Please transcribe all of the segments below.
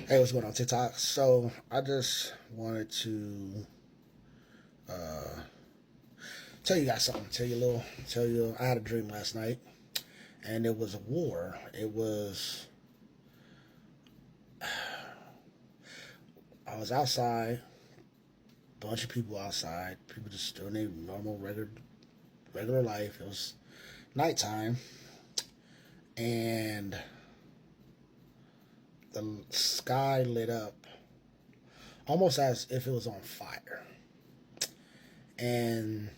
Hey, what's going on TikTok? So I just wanted to tell you guys something. Tell you. I had a dream last night, and it was a war. It was. I was outside, bunch of people outside, people just doing their normal, regular life. It was nighttime, and the sky lit up almost as if it was on fire, and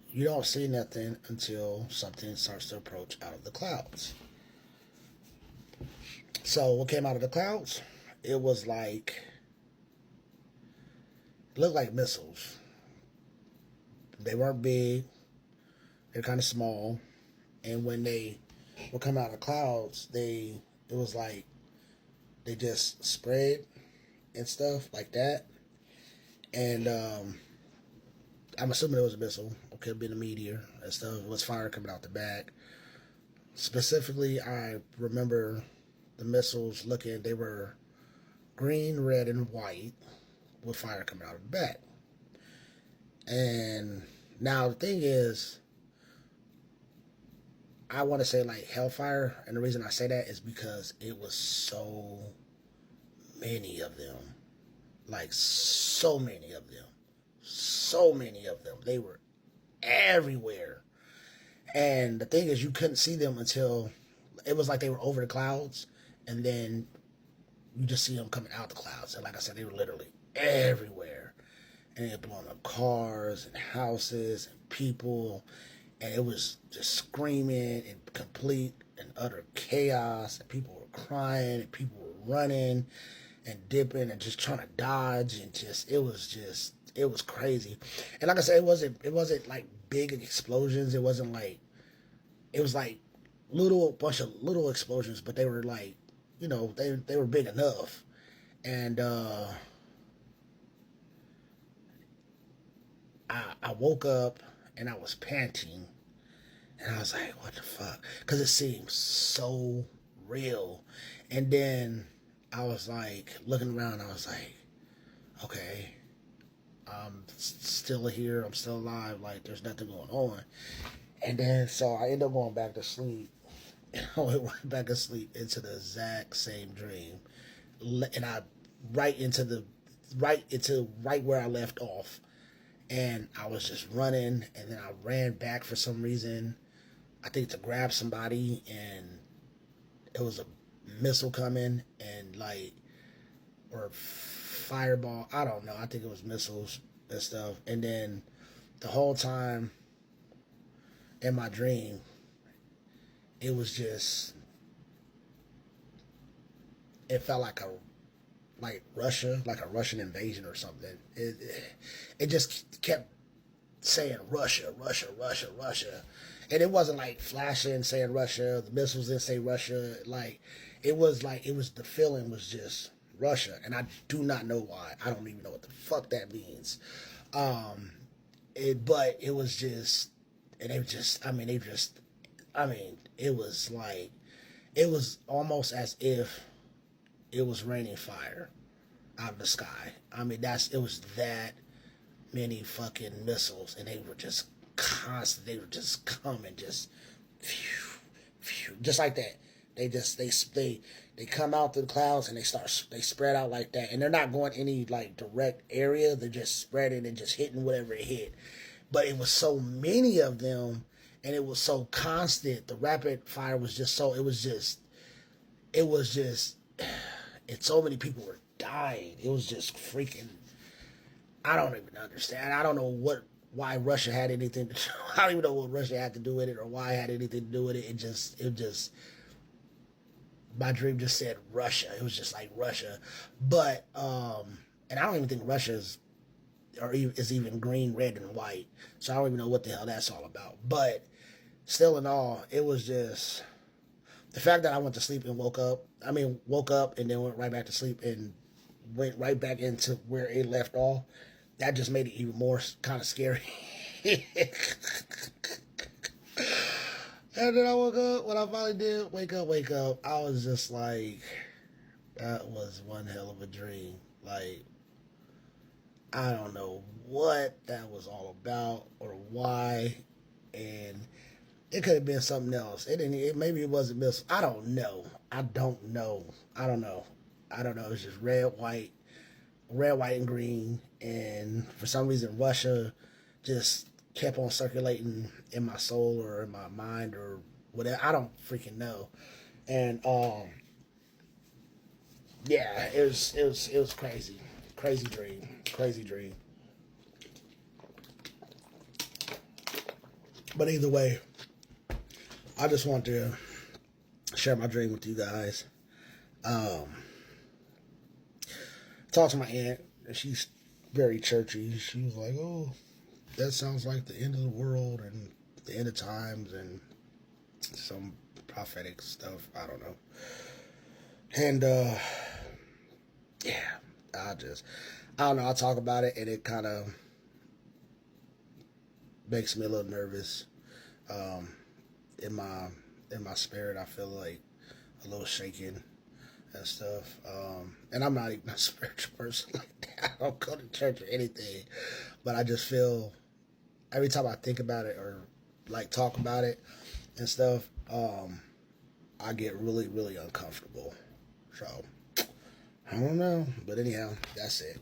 you don't see nothing until something starts to approach out of the clouds. So what came out of the clouds? It was like it looked like missiles. They weren't big. They're kind of small. And when they would come out of the clouds, it was like they just spread and stuff like that. And I'm assuming it was a missile. It could have been a meteor and stuff. It was fire coming out the back. Specifically, I remember the missiles looking. They were green, red, and white with fire coming out of the back. And now the thing is, I want to say like hellfire, and the reason I say that is because it was so many of them, like so many of them, so many of them. They were everywhere, and the thing is, you couldn't see them until it was like they were over the clouds, and then you just see them coming out the clouds. And like I said, they were literally everywhere, and they blowing up cars and houses and people, and it was just screaming in complete and utter chaos, and people were crying, and people were running and dipping and just trying to dodge, and it was crazy. And like I said, it wasn't like big explosions. It was like bunch of little explosions, but they were like, they were big enough. And I woke up and I was panting, and I was like, what the fuck? Because it seemed so real. And then I was like, looking around, I was like, okay, I'm still here. I'm still alive. Like, there's nothing going on. And then, so I ended up going back to sleep. And I went right back to sleep into the exact same dream. And I, right where I left off. And I was just running, and then I ran back for some reason, I think to grab somebody, and it was a missile coming, and like, or fireball, I don't know, I think it was missiles and stuff. And then the whole time in my dream, it was just, it felt like Russia, like a Russian invasion or something. It just kept saying Russia, Russia, Russia, Russia. And it wasn't like flashing saying Russia. The missiles didn't say Russia. The feeling was just Russia. And I do not know why. I don't even know what the fuck that means. But it was just, and it was like, it was almost as if it was raining fire out of the sky. It was that many fucking missiles, and they were just constant. They were just coming, just phew, phew, just like that. They come out through the clouds, and they spread out like that, and they're not going any like direct area. They're just spreading and just hitting whatever it hit. But it was so many of them, and it was so constant. The rapid fire was just so. It was just, and so many people were dying. It was just freaking. I don't even understand. I don't know why Russia had anything to do. I don't even know what Russia had to do with it, or why it had anything to do with it. It just, my dream just said Russia. It was just like Russia. But, and I don't even think Russia is even green, red, and white. So I don't even know what the hell that's all about. But still in all, it was just, the fact that I went to sleep and woke up and then went right back to sleep and went right back into where it left off, that just made it even more kind of scary. And then I woke up, when I finally did wake up, I was just like, That was one hell of a dream. Like, I don't know what that was all about or why, and it could have been something else. It didn't. Maybe it wasn't missiles. I don't know. I don't know. I don't know. I don't know. It's just red, white, and green. And for some reason, Russia just kept on circulating in my soul or in my mind or whatever. I don't freaking know. And yeah, it was crazy, crazy dream. But either way, I just want to share my dream with you guys. Um, Talked to my aunt, and she's very churchy. She was like, "Oh, that sounds like the end of the world and the end of times and some prophetic stuff. I don't know." And yeah, I don't know. I talk about it, and it kind of makes me a little nervous. Um, in my spirit, I feel like a little shaken and stuff. And I'm not even a spiritual person like that. I don't go to church or anything, but I just feel every time I think about it or like talk about it and stuff, I get really, really uncomfortable. So I don't know, but anyhow, that's it.